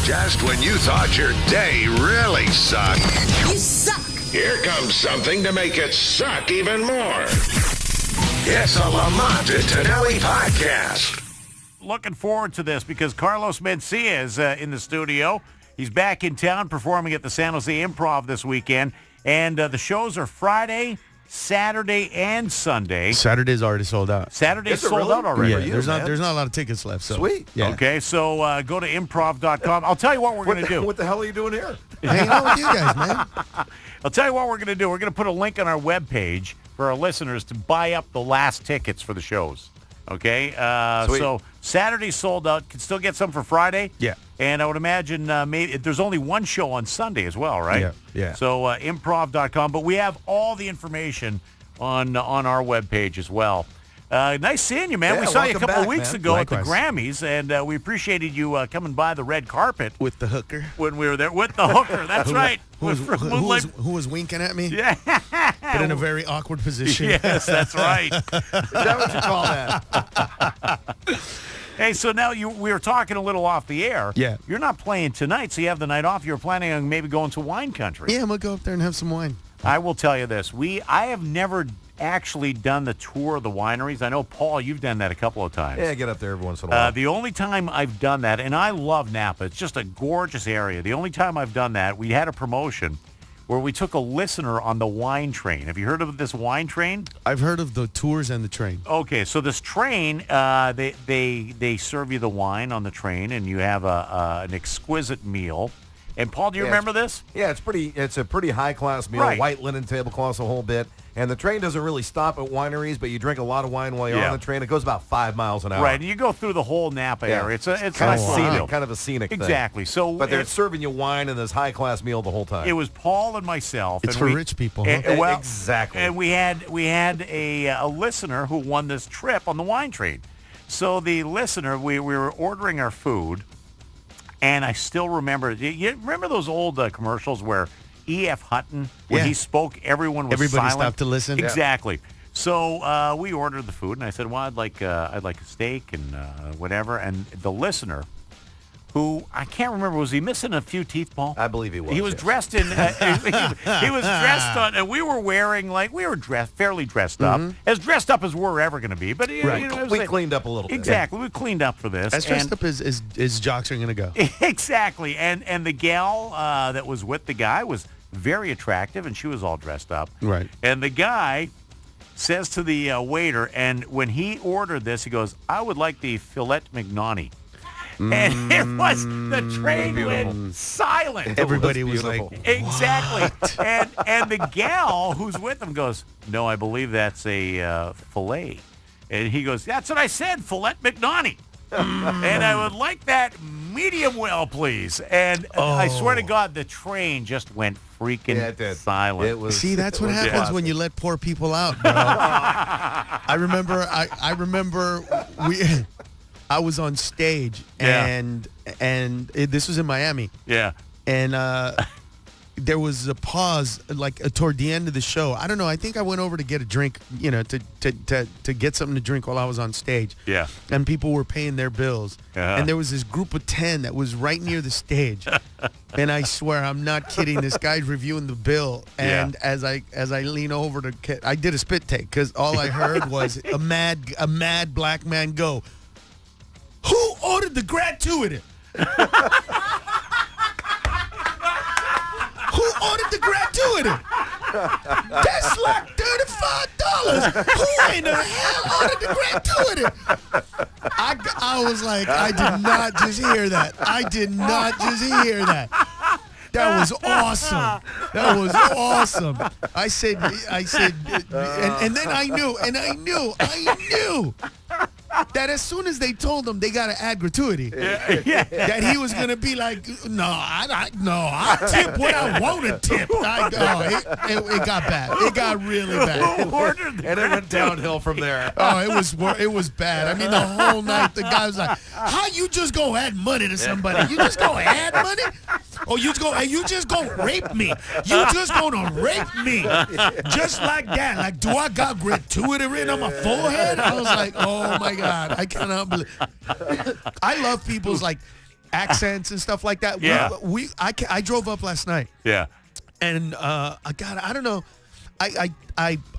Just when you thought your day really sucked. You suck. Here comes something to make it suck even more. It's a Lamont and Tonelli podcast. Looking forward to this because Carlos Mencia is in the studio. He's back in town performing at the San Jose Improv this weekend. And the shows are Friday, Saturday, and Sunday. Saturday's already sold out. Saturday's sold out already. Yeah, there's not a lot of tickets left. So. Sweet. Yeah. Okay, so go to improv.com. I'll tell you what we're going to do. What the hell are you doing here? Hanging out with you guys, man. I'll tell you what we're going to do. We're going to put a link on our webpage for our listeners to buy up the last tickets for the shows. Okay? So Saturday's sold out. Can still get some for Friday. Yeah. And I would imagine maybe there's only one show on Sunday as well, right? Yeah. So improv.com. But we have all the information on our webpage as well. Nice seeing you, man. Yeah, we saw you a welcome couple of back, weeks man. ago Likewise. at the Grammys, and we appreciated you coming by the red carpet With the hooker. when we were there with the hooker. That's right. Who was winking at me? Yeah. But in a very awkward position. Yes, that's right. Is that what you call that? Hey, so now we were talking a little off the air. Yeah. You're not playing tonight, so you have the night off. You're planning on maybe going to wine country. Yeah, I'm going to go up there and have some wine. I will tell you this. I have never actually done the tour of the wineries. I know, Paul, you've done that a couple of times. Yeah, get up there every once in a while. The only time I've done that, and I love Napa. It's just a gorgeous area. The only time I've done that, we had a promotion where we took a listener on the wine train. Have you heard of this wine train? I've heard of the tours and the train. Okay, so this train, they serve you the wine on the train, and you have an exquisite meal. And Paul, do you remember this? Yeah, it's a pretty high-class meal, Right. white linen tablecloths, a whole bit. And the train doesn't really stop at wineries, but you drink a lot of wine while you're Yeah. on the train. It goes about 5 miles an hour. Right, and you go through the whole Napa Yeah. area. It's a kind of nice little scenic, deal. kind of a scenic thing. Exactly. So But they're serving you wine and this high-class meal the whole time. it was Paul and myself. It's and for we- rich people, huh? Well, Exactly. And we had a listener who won this trip on the wine train. So the listener, we were ordering our food, and I still remember. You remember those old commercials where E.F. Hutton, when Yeah. he spoke, everyone was Everybody silent? stopped to listen. Exactly. So we ordered the food, and I said, "Well, I'd like a steak and whatever." And the listener, who I can't remember, was he missing a few teeth, Paul? I believe he was. He was yes. dressed in. He was dressed on, and we were wearing fairly dressed up, as dressed up as we're ever going to be. But Right. you know, it was We like- cleaned up a little bit. Exactly, we cleaned up for this. As dressed and- up as jocks are going to go. Exactly, and the gal that was with the guy was very attractive, and she was all dressed up. Right. And the guy says to the waiter, and when he ordered this, he goes, "I would like the filet mignon." And it was, the train went silent. Everybody was beautiful. like, Exactly. And the gal who's with him goes, "No, I believe that's a filet." And he goes, "That's what I said, filet mignon." And I would like that medium well, please. And I swear to God, the train just went freaking Yeah, it did. silent. It was. see, that's what it was happens classic. when you let poor people out, bro. I remember I was on stage Yeah. and this was in Miami, Yeah. and there was a pause toward the end of the show. I don't know. I think I went over to get a drink, to get something to drink while I was on stage. Yeah. And people were paying their bills. Uh-huh. And there was this group of 10 that was right near the stage. And I swear, I'm not kidding. This guy's reviewing the bill. And as I lean over I did a spit take because all I heard was a mad black man go, "Who ordered the gratuity? Who ordered the gratuity? That's like $35. Who in the hell ordered the gratuity?" I was like, I did not just hear that. I did not just hear that. That was awesome. That was awesome. I said, and then I knew that as soon as they told him they got to add gratuity, that he was going to be like, I tip what I want to tip. It got bad. It got really bad. And it went downhill from there. Oh, it was bad. I mean, the whole night the guy was like, "How you just gonna add money to somebody? You just gonna add money? Or you just gonna rape me? You just gonna rape me? Just like that? Like, do I got gratuity written on my forehead?" I was like, "Oh my God, I cannot believe." I love people's like. accents and stuff like that. Yeah. I drove up last night. Yeah. And I don't know. I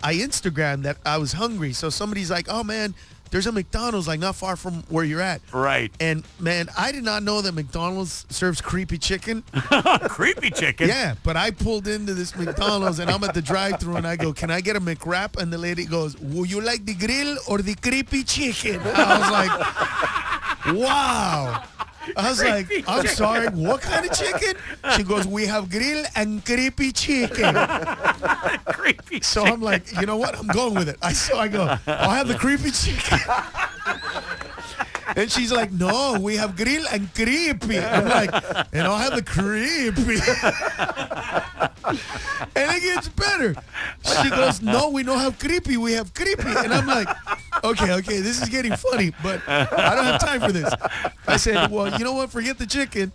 Instagrammed that I was hungry. So somebody's like, oh, man, there's a McDonald's like not far from where you're at. Right. And, man, I did not know that McDonald's serves creepy chicken. Creepy chicken? Yeah, but I pulled into this McDonald's and I'm at the drive-thru and I go, can I get a McWrap? And the lady goes, would you like the grill or the creepy chicken? I was like, wow. I was like, I'm sorry, what kind of chicken? She goes, we have grill and creepy chicken. Creepy So chicken. I'm like, you know what? I'm going with it. I go, I'll have the creepy chicken. And she's like, no, we have grill and creepy. I'm like, and I'll have the creepy. And it gets better. She goes, no, we don't have creepy. We have creepy. And I'm like, okay, this is getting funny, but I don't have time for this. I said, well, you know what? Forget the chicken.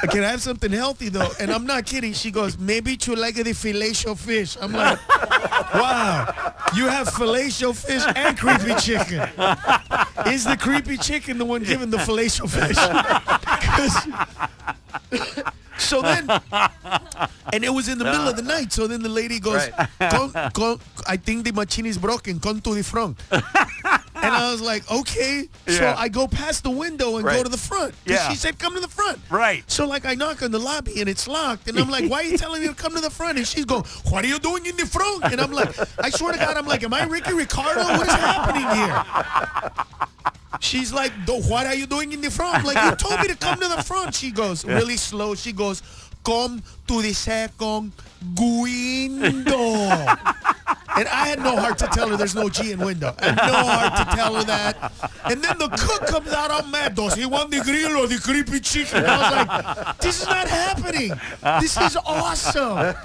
Can I have something healthy, though? And I'm not kidding. She goes, maybe you like the fellatio fish. I'm like, wow, you have fellatio fish and creepy chicken. Is the creepy chicken the one giving the fellatio fish? So then, and it was in the middle of the night. So then the lady goes, I think the machine is broken. Come to the front. And I was like, okay. So Yeah. I go past the window and go to the front. 'Cause Yeah. she said, come to the front. Right. So, like, I knock on the lobby, and it's locked. And I'm like, why are you telling me to come to the front? And she's going, what are you doing in the front? And I'm like, I swear to God, I'm like, am I Ricky Ricardo? What is happening here? She's like, what are you doing in the front? I'm like, you told me to come to the front. She goes, really slow. She goes, come to the second window. And I had no heart to tell her there's no G in window. I had no heart to tell her that. And then the cook comes out all mad. Does he want the grill or the creepy chicken? And I was like, this is not happening. This is awesome.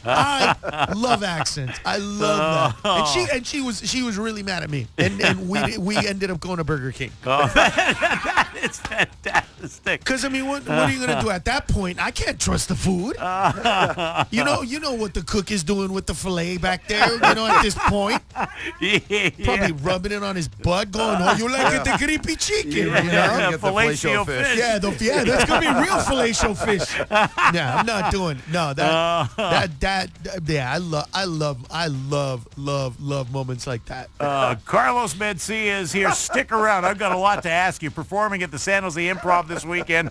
I love accents. I love that. And she was really mad at me. And we ended up going to Burger King. Oh, that is fantastic. Because, I mean, what are you going to do at that point? I can't trust the food. You know what the cook is doing with the filet back there, at this point. Probably rubbing it on his butt, going, oh, you like it, the creepy chicken, Yeah, Get the fellatio fellatio fish. fish. Yeah, that's going to be real fellatio fish. Yeah, I'm not doing, no, I love moments like that. Carlos Mencia is here. Stick around. I've got a lot to ask you. Performing at the San Jose Improv this weekend.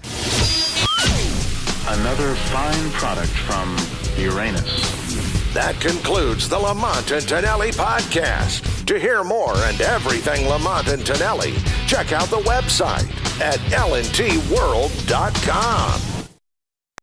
Another fine product from Uranus. That concludes the Lamont and Tonelli podcast. To hear more and everything Lamont and Tonelli, check out the website at lntworld.com.